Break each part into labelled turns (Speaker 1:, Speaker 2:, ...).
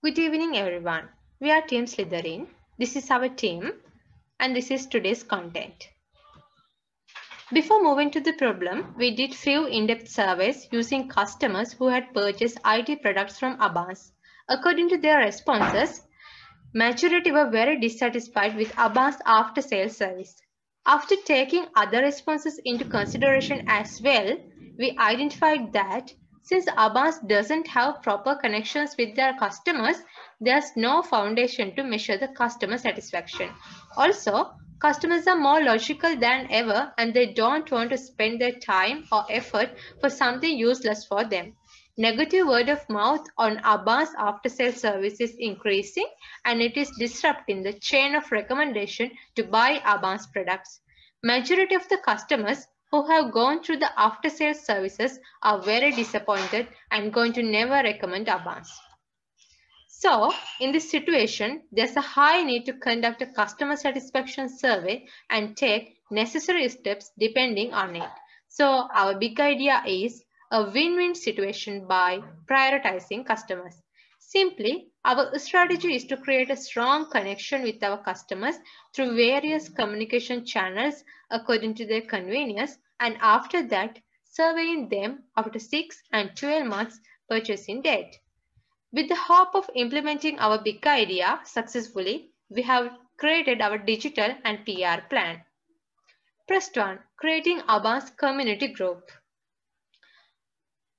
Speaker 1: Good evening, everyone. We are Team Slytherin. This is our team, and this is today's content. Before moving to the problem, we did few in-depth surveys using customers who had purchased IT products from Abbas. According to their responses, majority were very dissatisfied with Abbas after-sales service. After taking other responses into consideration as well, we identified that since Abbas doesn't have proper connections with their customers, there's no foundation to measure the customer satisfaction. Also, customers are more logical than ever and they don't want to spend their time or effort for something useless for them. Negative word of mouth on Abbas after sales service is increasing and it is disrupting the chain of recommendation to buy Abbas products. Majority of the customers who have gone through the after sales services are very disappointed and going to never recommend Abbas. So, in this situation, there's a high need to conduct a customer satisfaction survey and take necessary steps depending on it. So, our big idea is a win-win situation by prioritizing customers. Simply, our strategy is to create a strong connection with our customers through various communication channels according to their convenience, and after that, surveying them after 6 and 12 months purchasing date. With the hope of implementing our big idea successfully, we have created our digital and PR plan. First one, creating Abbas community group.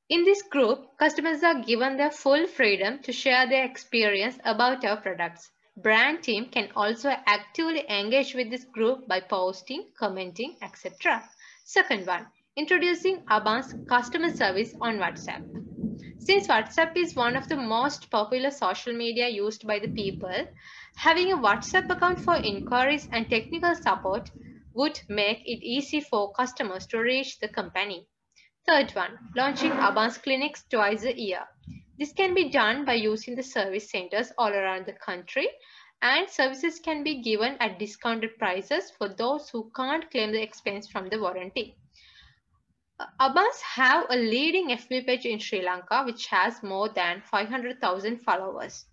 Speaker 1: In this group, customers are given their full freedom to share their experience about our products. Brand team can also actively engage with this group by posting, commenting, etc. Second one, introducing Abbas customer service on WhatsApp. Since WhatsApp is one of the most popular social media used by the people, having a WhatsApp account for inquiries and technical support would make it easy for customers to reach the company. Third one, launching Abbas clinics twice a year. This can be done by using the service centers all around the country, and services can be given at discounted prices for those who can't claim the expense from the warranty. Abbas have a leading FB page in Sri Lanka which has more than 500,000 followers.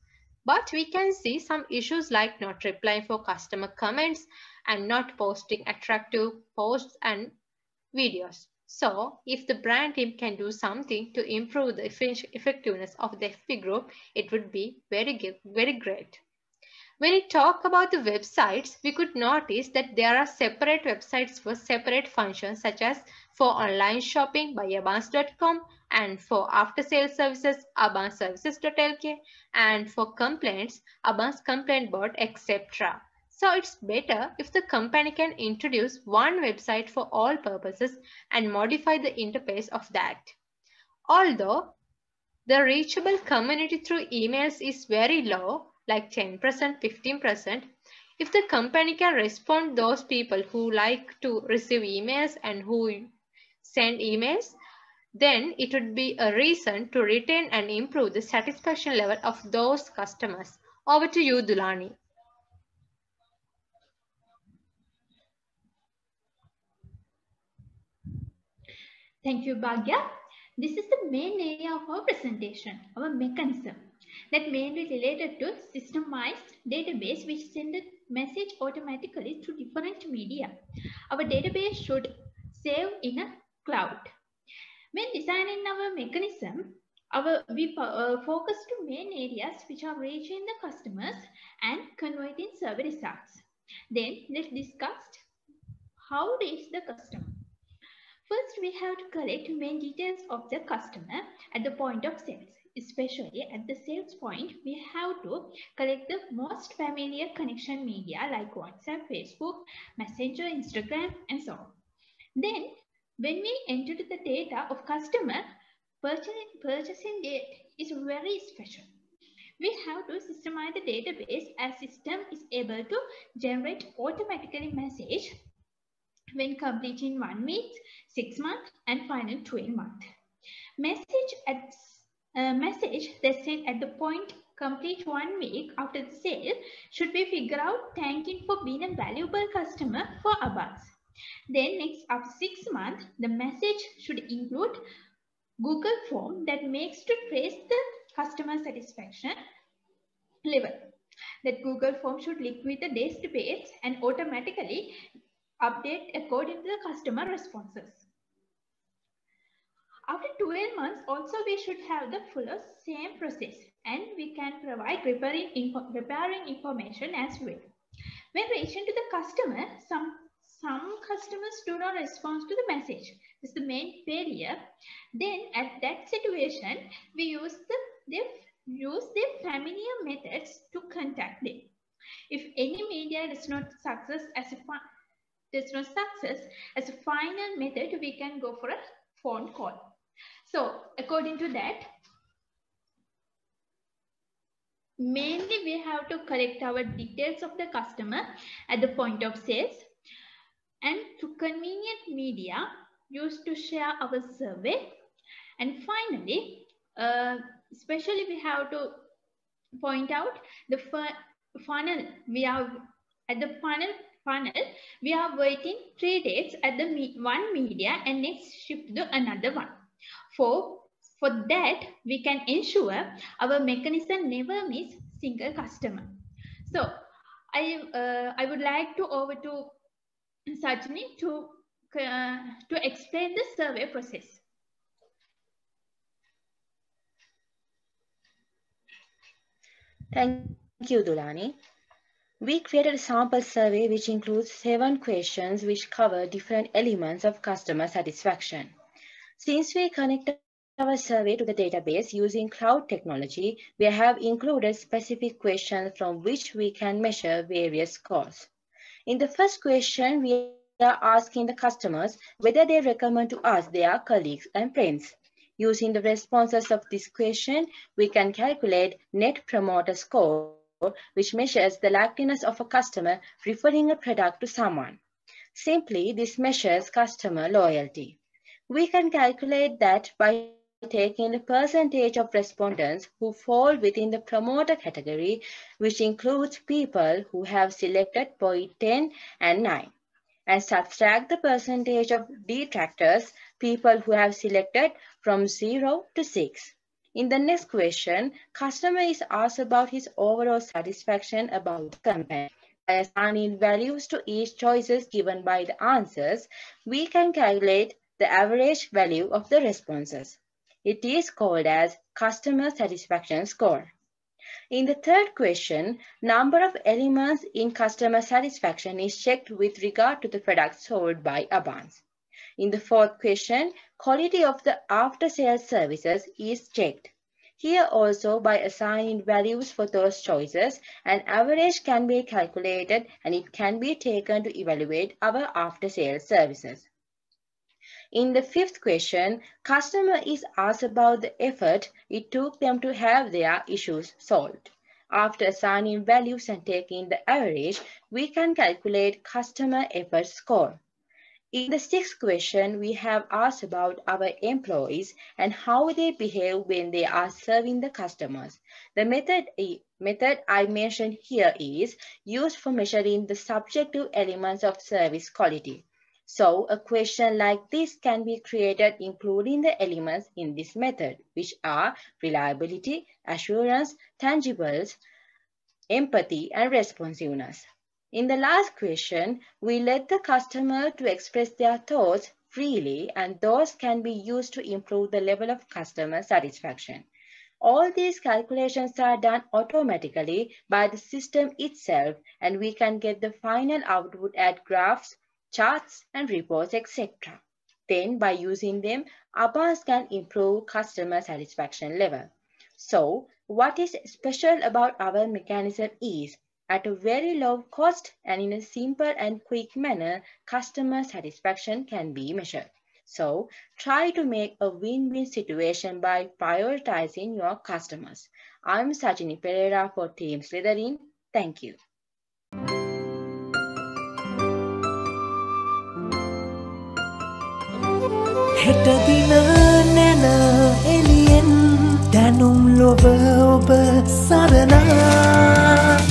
Speaker 1: But we can see some issues like not replying for customer comments and not posting attractive posts and videos. So, if the brand team can do something to improve the effectiveness of the FB group, it would be very great. When we talk about the websites, we could notice that there are separate websites for separate functions such as for online shopping by Abbas.com and for after sales services abbasservices.lk and for complaints Abbas complaint board etc. So it's better if the company can introduce one website for all purposes and modify the interface of that. Although the reachable community through emails is very low, like 10%, 15%. If the company can respond those people who like to receive emails and who send emails, then it would be a reason to retain and improve the satisfaction level of those customers. Over to you, Dulani.
Speaker 2: Thank you, Bhagya. This is the main area of our presentation, our mechanism, that mainly related to systemized database which send a message automatically to different media. Our database should save in a cloud. When designing our mechanism, we focus to main areas which are reaching the customers and converting survey results. Then let's discuss how to reach the customer. First, we have to collect main details of the customer at the point of sales. Especially at the sales point, we have to collect the most familiar connection media like WhatsApp, Facebook, Messenger, Instagram, and so on. Then, when we enter the data of customer, purchasing date is very special. We have to systemize the database as system is able to generate automatically message when completing 1 week, 6 months, and final 12 months. Message that's sent at the point complete 1 week after the sale should be figured out thanking for being a valuable customer for Abbas. Then next after 6 months, the message should include Google form that makes to trace the customer satisfaction level. That Google Form should link with the database and automatically update according to the customer responses. After 12 months, also we should have the full same process, and we can provide repairing information as well. When reaching to the customer, some customers do not respond to the message. This is the main failure. Then at that situation, we use their familiar methods to contact them. If any media does not success as a final method, we can go for a phone call. So according to that, mainly we have to collect our details of the customer at the point of sales, and through convenient media used to share our survey. And finally, especially we have to point out the funnel. We are at the funnel. We are waiting 3 days at the one media and next shift to another one. For that, we can ensure our mechanism never miss single customer. So I would like to over to Sajni to explain the survey process.
Speaker 3: Thank you, Dulani. We created a sample survey which includes 7 questions which cover different elements of customer satisfaction. Since we connected our survey to the database using cloud technology, we have included specific questions from which we can measure various scores. In the first question, we are asking the customers whether they recommend to us their colleagues and friends. Using the responses of this question, we can calculate Net Promoter Score, which measures the likeliness of a customer referring a product to someone. Simply, this measures customer loyalty. We can calculate that by taking the percentage of respondents who fall within the promoter category, which includes people who have selected point 10 and 9, and subtract the percentage of detractors, people who have selected from 0 to 6. In the next question, customer is asked about his overall satisfaction about the company. By assigning values to each choices given by the answers, we can calculate the average value of the responses. It is called as customer satisfaction score. In the third question, number of elements in customer satisfaction is checked with regard to the products sold by Abans. In the fourth question, quality of the after-sales services is checked. Here also, by assigning values for those choices, an average can be calculated and it can be taken to evaluate our after-sales services. In the fifth question, customer is asked about the effort it took them to have their issues solved. After assigning values and taking the average, we can calculate customer effort score. In the sixth question, we have asked about our employees and how they behave when they are serving the customers. The method I mentioned here is used for measuring the subjective elements of service quality. So a question like this can be created including the elements in this method, which are reliability, assurance, tangibles, empathy, and responsiveness. In the last question, we let the customer to express their thoughts freely, and those can be used to improve the level of customer satisfaction. All these calculations are done automatically by the system itself, and we can get the final output at graphs, charts, and reports, etc. Then, by using them, Abans can improve customer satisfaction level. So, what is special about our mechanism is, at a very low cost and in a simple and quick manner, customer satisfaction can be measured. So, try to make a win-win situation by prioritizing your customers. I'm Sajini Pereira for Team Slytherin. Thank you.
Speaker 4: හෙටදින නැන එලියෙන් දැනුම් ලොව ඔබ සරනා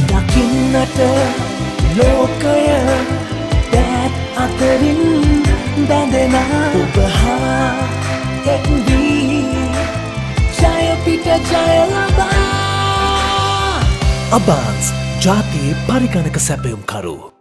Speaker 4: දකින්නට ලෝකය දෑත් අතරින් බැඳෙනා ඔබ හා එක්වී ජය පිට ජය ලබා අබාන්ස් ජාතියේ පරිගණක සැපයුම්කරු